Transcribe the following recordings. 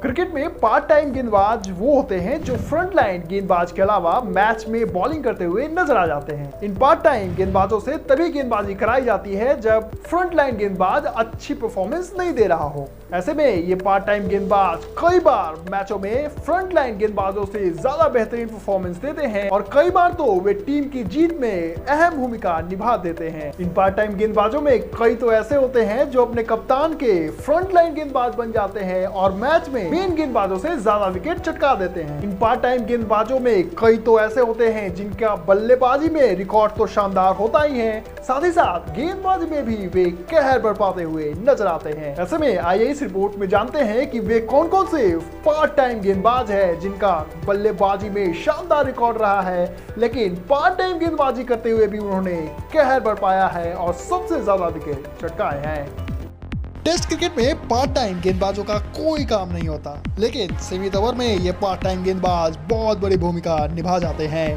Cricket में part time गेंदबाज वो होते हैं जो फ्रंट लाइन गेंदबाज के अलावा मैच में बॉलिंग करते हुए नजर आ जाते हैं। इन पार्ट टाइम गेंदबाजों से तभी गेंदबाजी कराई जाती है जब फ्रंट लाइन गेंदबाज अच्छी परफॉर्मेंस नहीं दे रहा हो। ऐसे में ये पार्ट टाइम गेंदबाज कई बार मैचों में फ्रंट लाइन गेंदबाजों से ज्यादा बेहतरीन परफॉर्मेंस देते हैं और कई बार तो वे टीम की जीत में अहम भूमिका निभा देते हैं। इन पार्ट टाइम गेंदबाजों में कई तो ऐसे होते हैं जो अपने कप्तान के फ्रंट लाइन गेंदबाज बन जाते हैं और मैच में मेन गेंदबाजों से ज्यादा विकेट चटका देते हैं। इन पार्ट टाइम गेंदबाजों में कई तो ऐसे होते हैं जिनका बल्लेबाजी में रिकॉर्ड तो शानदार होता ही है, साथ ही साथ गेंदबाजी में भी वे कहर बरपाते हुए नजर आते हैं। ऐसे में आइए इस रिपोर्ट में जानते हैं कि वे कौन कौन से पार्ट टाइम गेंदबाज है जिनका बल्लेबाजी में शानदार रिकॉर्ड रहा है, लेकिन पार्ट टाइम गेंदबाजी करते हुए भी उन्होंने कहर बरपाया है और सबसे ज्यादा विकेट चटकाए हैं। टेस्ट क्रिकेट में पार्ट टाइम गेंदबाजों का कोई काम नहीं होता, लेकिन सीमित ओवर में ये पार्ट टाइम गेंदबाज बहुत बड़ी भूमिका निभा जाते हैं।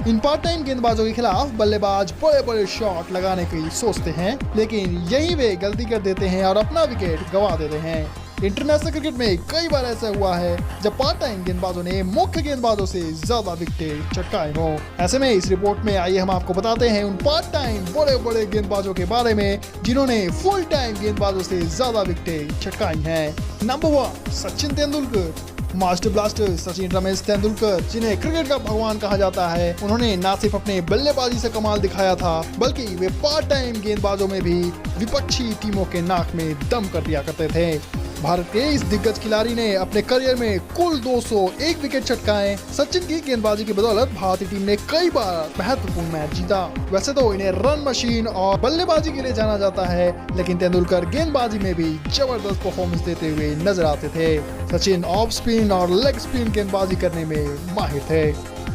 इन पार्ट टाइम गेंदबाजों के खिलाफ बल्लेबाज बड़े बड़े शॉट लगाने की सोचते हैं, लेकिन यही वे गलती कर देते हैं और अपना विकेट गंवा देते हैं। इंटरनेशनल क्रिकेट में कई बार ऐसा हुआ है जब पार्ट टाइम गेंदबाजों ने मुख्य गेंदबाजों से ज्यादा विकेट चटकाए हों। ऐसे में इस रिपोर्ट में आइए हम आपको बताते हैं उन पार्ट टाइम बड़े बड़े गेंदबाजों के बारे में जिन्होंने फुल टाइम गेंदबाजों से ज्यादा विकेट चटकाई हैं। Number 1, Sachin Tendulkar. Master blaster Sachin Ramesh Tendulkar, जिन्हें क्रिकेट का भगवान कहा जाता है, उन्होंने न सिर्फ अपने बल्लेबाजी से कमाल दिखाया था बल्कि वे पार्ट टाइम गेंदबाजों में भी विपक्षी टीमों के नाक में दम कर दिया करते थे। भारत के इस दिग्गज खिलाड़ी ने अपने करियर में कुल 201 विकेट चटकाए। सचिन की गेंदबाजी की बदौलत भारतीय टीम ने कई बार महत्वपूर्ण मैच जीता। वैसे तो इन्हें रन मशीन और बल्लेबाजी के लिए जाना जाता है, लेकिन तेंदुलकर गेंदबाजी में भी जबरदस्त परफॉर्मेंस देते हुए नजर आते थे। सचिन ऑफ स्पिन और लेग स्पिन गेंदबाजी करने में माहिर थे।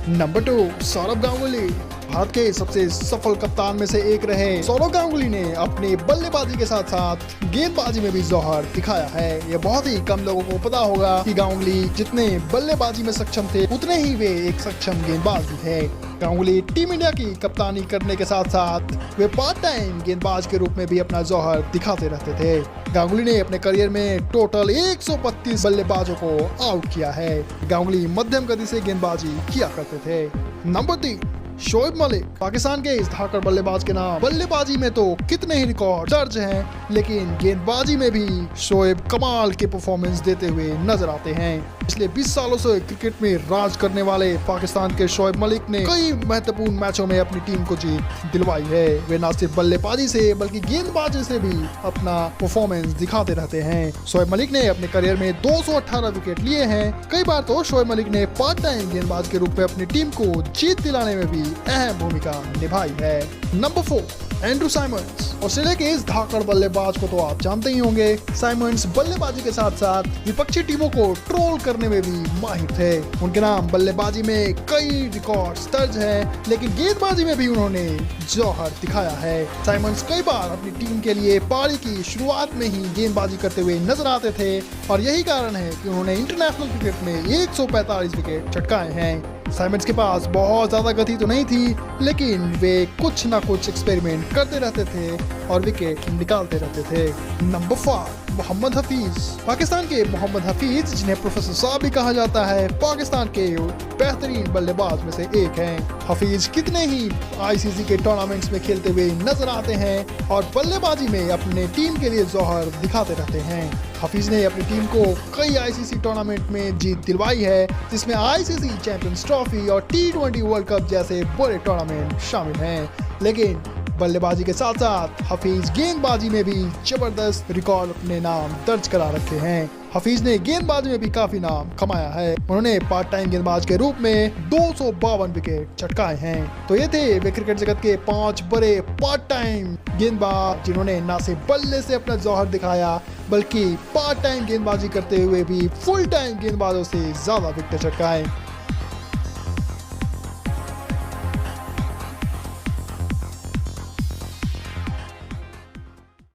नंबर 2, सौरव गांगुली। भारत के सबसे सफल कप्तान में से एक रहे सौरव गांगुली ने अपनी बल्लेबाजी के साथ साथ गेंदबाजी में भी जौहर दिखाया है। ये बहुत ही कम लोगों को पता होगा कि गांगुली जितने बल्लेबाजी में सक्षम थे उतने ही वे एक सक्षम गेंदबाज भी थे। गांगुली टीम इंडिया की कप्तानी करने के साथ साथ वे पार्ट टाइम गेंदबाज के रूप में भी अपना जौहर दिखाते रहते थे। गांगुली ने अपने करियर में टोटल 132 बल्लेबाजों को आउट किया है। गांगुली मध्यम गति से गेंदबाजी किया करते थे। नंबर 3, शोएब मलिक। पाकिस्तान के इस धाकड़ बल्लेबाज के नाम बल्लेबाजी में तो कितने ही रिकॉर्ड दर्ज हैं, लेकिन गेंदबाजी में भी शोएब कमाल के परफॉर्मेंस देते हुए नजर आते हैं। पिछले 20 सालों से क्रिकेट में राज करने वाले पाकिस्तान के शोएब मलिक ने कई महत्वपूर्ण मैचों में अपनी टीम को जीत दिलवाई है। वे न सिर्फ बल्लेबाजी से बल्कि गेंदबाजी से भी अपना परफॉर्मेंस दिखाते रहते हैं। शोएब मलिक ने अपने करियर में 218 विकेट लिए हैं। कई बार तो शोएब मलिक ने पार्ट टाइम गेंदबाज के रूप में अपनी टीम को जीत दिलाने में भी अहम भूमिका निभाई है। Number 4, Andrew Symonds. ऑस्ट्रेलिया के इस धाकड़ बल्लेबाज को तो आप जानते ही होंगे। साइमंड्स बल्लेबाजी के साथ साथ विपक्षी टीमों को ट्रोल करने में भी माहिर थे। उनके नाम बल्लेबाजी में कई रिकॉर्ड्स दर्ज हैं, लेकिन गेंदबाजी में भी उन्होंने जौहर दिखाया है। साइमंड्स कई बार अपनी टीम के लिए पारी की शुरुआत में ही गेंदबाजी करते हुए नजर आते थे और यही कारण है कि उन्होंने इंटरनेशनल क्रिकेट में 145 विकेट चटकाए हैं। साइमंड्स के पास बहुत ज्यादा गति तो नहीं थी, लेकिन वे कुछ ना कुछ एक्सपेरिमेंट करते रहते थे और विकेट निकालते रहते थे। नंबर 5, मोहम्मद हफीज। पाकिस्तान के मोहम्मद हफीज, जिन्हें प्रोफेसर साहब भी कहा जाता है, पाकिस्तान के बेहतरीन बल्लेबाज में से एक हैं। हफीज कितने ही आईसीसी के टूर्नामेंट्स में खेलते हुए नजर आते हैं और बल्लेबाजी में अपने टीम के लिए जौहर दिखाते रहते हैं। हफीज ने अपनी टीम को कई आईसीसी टूर्नामेंट में जीत दिलवाई है, जिसमें आईसीसी चैंपियंस ट्रॉफी और T20 वर्ल्ड कप जैसे बड़े टूर्नामेंट शामिल हैं। लेकिन बल्लेबाजी के साथ साथ हफीज गेंदबाजी में भी जबरदस्त रिकॉर्ड अपने नाम दर्ज करा रखे हैं। हफीज ने गेंदबाजी में भी काफी नाम कमाया है। उन्होंने पार्ट टाइम गेंदबाज के रूप में 252 विकेट चटकाए हैं। तो ये थे वे क्रिकेट जगत के 5 बड़े पार्ट टाइम गेंदबाज जिन्होंने न सिर्फ बल्ले से अपना जौहर दिखाया बल्कि पार्ट टाइम गेंदबाजी करते हुए भी फुल टाइम गेंदबाजों से ज्यादा विकेट चटकाए।